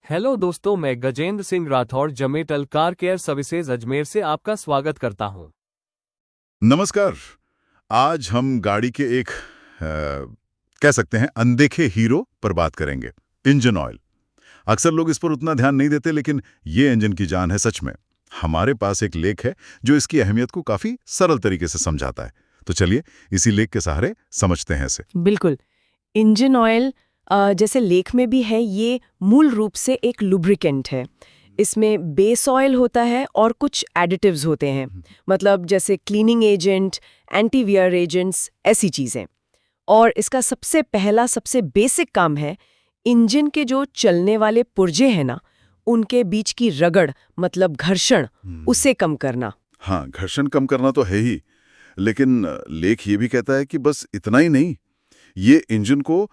Hello दोस्तों, मैं गजेंद्र सिंह राठौर जमेटल कार केयर सर्विसेज अजमेर से आपका स्वागत करता हूं। नमस्कार। आज हम गाड़ी के एक कह सकते हैं अनदेखे हीरो पर बात करेंगे, इंजन ऑयल। अक्सर लोग इस पर उतना ध्यान नहीं देते, लेकिन ये इंजन की जान है सच में। हमारे पास एक लेख है जो इसकी अहमियत को काफी सरल तरीके से समझाता है। तो चलिए इसी लेख के सहारे समझते हैं इसे। बिल्कुल। इंजन ऑयल जैसे लेख में भी है, ये मूल रूप से एक लुब्रिकेंट है। इसमें बेस ऑयल होता है और कुछ एडिटिव्स होते हैं, मतलब जैसे क्लीनिंग एजेंट, एंटीवियर एजेंट्स, ऐसी चीज़ें। और इसका सबसे बेसिक काम है इंजन के जो चलने वाले पुर्जे हैं ना, उनके बीच की रगड़, मतलब घर्षण, उसे कम करना। हाँ, घर्षण कम करना तो है ही, लेकिन लेख ये भी कहता है कि बस इतना ही नहीं, ये इंजन को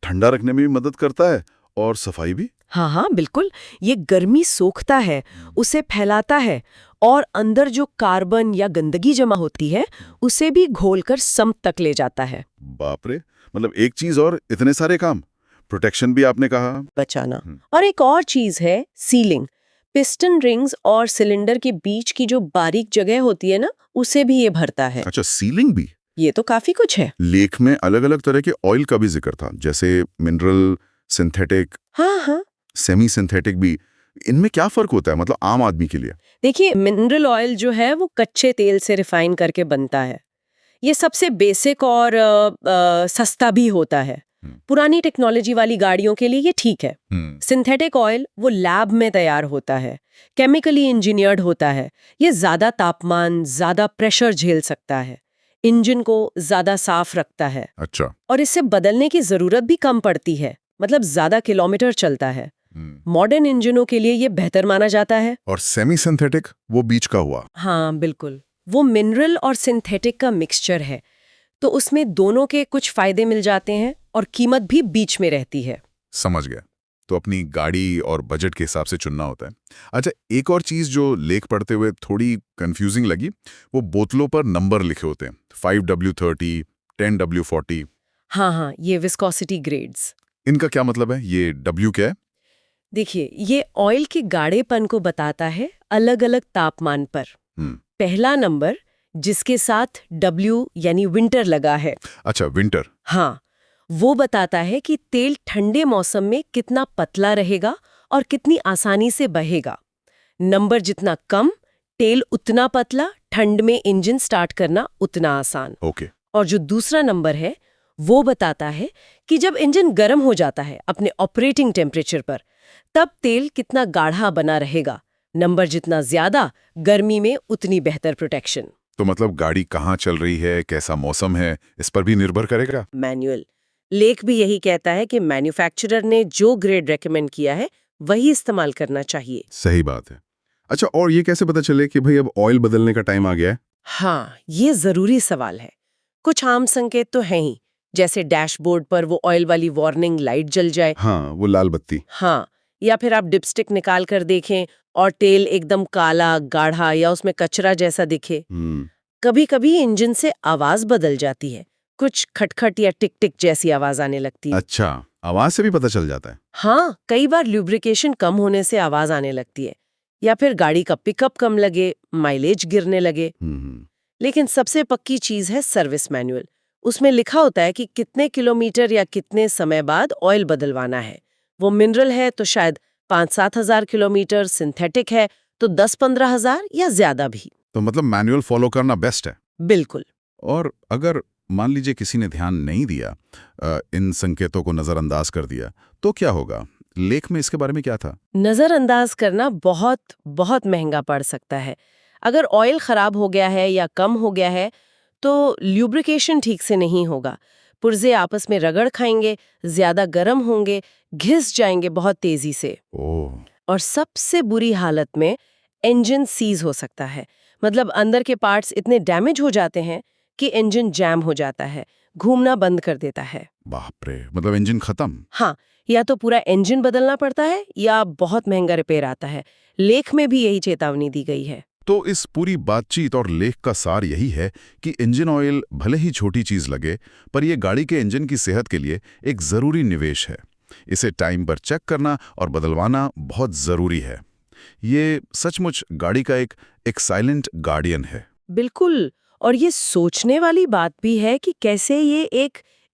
ठंडा रखने में भी मदद करता है और सफाई भी। हाँ हाँ बिल्कुल, ये गर्मी सोखता है, उसे फैलाता है और अंदर जो कार्बन या गंदगी जमा होती है उसे भी घोलकर सम तक ले जाता है। बाप रे, मतलब एक चीज और इतने सारे काम। प्रोटेक्शन भी आपने कहा। बचाना। और एक और चीज है सीलिंग। पिस्टन रिंग्स और सिलेंडर के बीच की जो बारीक जगह होती है ना, उसे भी ये भरता है। अच्छा, सीलिंग भी। ये तो काफी कुछ है। लेख में अलग अलग तरह के ऑयल का भी जिक्र था, जैसे मिनरल, सिंथेटिक, हाँ, सेमी सिंथेटिक भी। इनमें क्या फर्क होता है, मतलब आम आदमी के लिए? देखिए, मिनरल ऑयल जो है वो कच्चे तेल से रिफाइन करके बनता है। ये सबसे बेसिक और सस्ता भी होता है। पुरानी टेक्नोलॉजी वाली गाड़ियों के लिए ये ठीक है। सिंथेटिक ऑयल वो लैब में तैयार होता है, केमिकली इंजीनियर्ड होता है। ये ज्यादा तापमान, ज्यादा प्रेशर झेल सकता है, इंजन को ज्यादा साफ रखता है। अच्छा। और इससे बदलने की जरूरत भी कम पड़ती है, मतलब ज्यादा किलोमीटर चलता है। मॉडर्न इंजनों के लिए ये बेहतर माना जाता है। और सेमी सिंथेटिक, वो बीच का हुआ। हाँ बिल्कुल, वो मिनरल और सिंथेटिक का मिक्सचर है, तो उसमें दोनों के कुछ फायदे मिल जाते हैं और कीमत भी बीच में रहती है। समझ गया। तो अपनी गाड़ी और बजट के हिसाब से चुनना होता है। अच्छा, एक और चीज जो लेख पढ़ते हुए थोड़ी कंफ्यूजिंग लगी, वो बोतलों पर नंबर लिखे होते हैं, 5W30, 10W40। हाँ, ये विस्कोसिटी ग्रेड्स। इनका क्या मतलब है? ये W क्या है? देखिए, ये ऑयल के गाढ़ेपन को बताता है अलग अलग तापमान पर। पहला नंबर जिसके साथ W यानी विंटर लगा है। अच्छा, विंटर। हाँ, वो बताता है कि तेल ठंडे मौसम में कितना पतला रहेगा और कितनी आसानी से बहेगा। नंबर जितना कम, तेल उतना पतला, ठंड में इंजन स्टार्ट करना उतना आसान। ओके। और जो दूसरा नंबर है वो बताता है कि जब इंजन गर्म हो जाता है अपने ऑपरेटिंग टेम्परेचर पर, तब तेल कितना गाढ़ा बना रहेगा। नंबर जितना ज्यादा, गर्मी में उतनी बेहतर प्रोटेक्शन। तो मतलब गाड़ी कहाँ चल रही है, कैसा मौसम है, इस पर भी निर्भर करेगा। मैनुअल लेख भी यही कहता है कि मैन्युफैक्चरर ने जो ग्रेड रेकमेंड किया है वही इस्तेमाल करना चाहिए। सही बात है। अच्छा, और ये कैसे पता चले कि भाई अब ऑयल बदलने का टाइम आ गया है? हाँ, ये जरूरी सवाल है। कुछ आम संकेत तो हैं ही, जैसे डैशबोर्ड पर वो ऑयल वाली वार्निंग लाइट जल जाए। हाँ, वो लाल बत्ती। हाँ, या फिर आप डिपस्टिक निकाल कर देखें और तेल एकदम काला, गाढ़ा या उसमें कचरा जैसा दिखे। कभी कभी इंजन से आवाज बदल जाती है, कुछ खटखट या टिक टिक जैसी आवाज आने लगती है। अच्छा, आवाज से भी पता चल जाता है? हाँ, कई बार ल्यूब्रिकेशन कम होने से आवाज आने लगती है, या फिर गाड़ी का पिकअप कम लगे, माइलेज गिरने लगे। लेकिन सबसे पक्की चीज है सर्विस मैनुअल। उसमें लिखा होता है कि कितने किलोमीटर या कितने समय बाद ऑयल बदलवाना है। वो मिनरल है तो शायद 5-7 हजार किलोमीटर, सिंथेटिक है तो 10-15 हजार या ज्यादा भी। तो मतलब मैनुअल फॉलो करना बेस्ट है। बिल्कुल। और अगर मान लीजिए किसी ने ध्यान नहीं दिया, इन संकेतों को नजरअंदाज कर दिया, तो क्या होगा? लेख में इसके बारे में क्या था? नजरअंदाज करना बहुत बहुत महंगा पड़ सकता है। अगर ऑयल खराब हो गया है या कम हो गया है तो ल्यूब्रिकेशन ठीक से नहीं होगा, पुर्जे आपस में रगड़ खाएंगे, ज्यादा गर्म होंगे, घिस जाएंगे बहुत तेजी से। ओह। और सबसे बुरी हालत में इंजन सीज हो सकता है, मतलब अंदर के पार्ट्स इतने डैमेज हो जाते हैं कि इंजन जैम हो जाता है, घूमना बंद कर देता है। बाप रे, मतलब इंजन खत्म। हाँ, या तो पूरा इंजन बदलना पड़ता है या बहुत महंगा रिपेयर आता है। लेख में भी यही चेतावनी दी गई है। तो इस पूरी बातचीत और लेख का सार यही है कि इंजन ऑयल भले ही छोटी चीज लगे, पर यह गाड़ी के इंजन की सेहत के लिए एक जरूरी निवेश है। इसे टाइम पर चेक करना और बदलवाना बहुत ज़रूरी है। ये सचमुच गाड़ी का एक साइलेंट गार्डियन है। बिल्कुल। और ये सोचने वाली बात भी है कि कैसे ये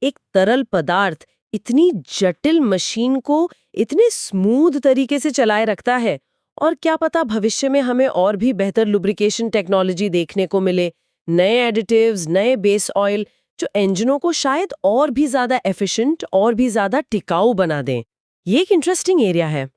एक तरल पदार्थ इतनी जटिल मशीन को इतने स्मूथ तरीके से चलाए रखता है। और क्या पता भविष्य में हमें और भी बेहतर लुब्रिकेशन टेक्नोलॉजी देखने को मिले, नए एडिटिव्स, नए बेस ऑयल जो इंजनों को शायद और भी ज्यादा एफिशिएंट और भी ज्यादा टिकाऊ बना दें। ये एक इंटरेस्टिंग एरिया है।